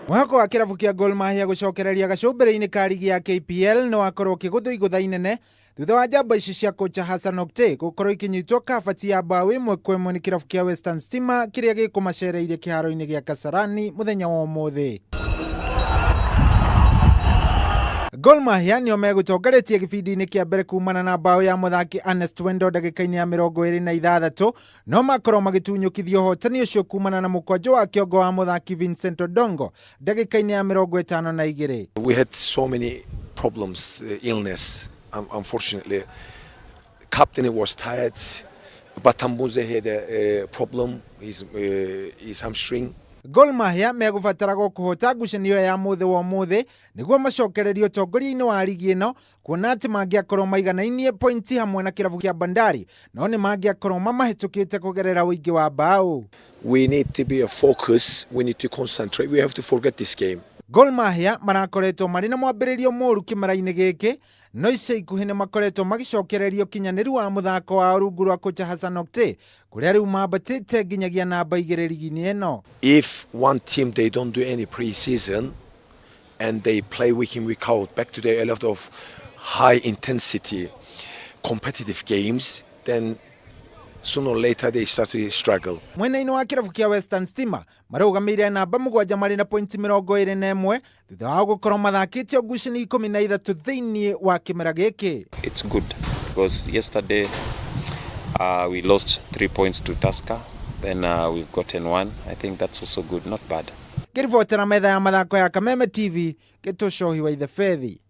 Mwako wa kirabu kia Gor Mahia gucokereria gacumbire-ini ka rigi ya KPL no akorwo kiguthwo igutha inene thutha wa njamba ici cia kocha Hassan gukorwo ikinyitwo kabati ya mbao imwe kwa imwe ni kirabu kia Western Stima kiria gikumacereire kiharo-ini gia Kasarani muthenya wa umuthi. Gor Mahia nio megutongoretie gibindi-ini kia mbere kuumana na mbao ya muthaki ndagika-ini ya mirongo iri na ithatu no makorwo magitunyukithio hotani ucio kuumana na mukwanjo wa kiongo wa muthaki ndagika-ini ya mirongo itano na igiri. We had so many problems, illness. Unfortunately, captain was tired. Batambuze had a problem, his hamstring. Gor Mahia megubatara kuhota ngucanio ya muthi wa muthi niguo macokererio utongoria-ini wa rigi ino kuona ati mangiakorwo maiganainie pointi hamwe na kirabu kia Bandari no ni mangiakorwo mamahitukite kugerera uingi wa mbao. We need to be a focus, we need to concentrate, we have to forget this game. Gor Mahia marakoretwo mari na mwambiririo moru kimera-ini giki no ica ikuhi ni makoretwo magicokererio kinyaniru wa muthako wa rungu rwa kocha Hassan kuria riu mambatite nginyagia namba igiri rigi-ini ino. If one team they don't do any pre-season and they play week in week out back to a lot of high intensity competitive games, then sooner or later they start to struggle. Mwena-ini wa kirabu kia Western Stima marugamire namba mugwanja mari na pointi mirongo iri na imwe thutha wa gukorwo mathakite ngucanio ikumi na ithatu thiini wa kimera giki. It's good because yesterday we lost 3 points to Thutha, then we've gotten one. I think that's also good, not bad. Kiribotera metha ya mathako ya Kameme TV, Gitucohi wa Ithefethi.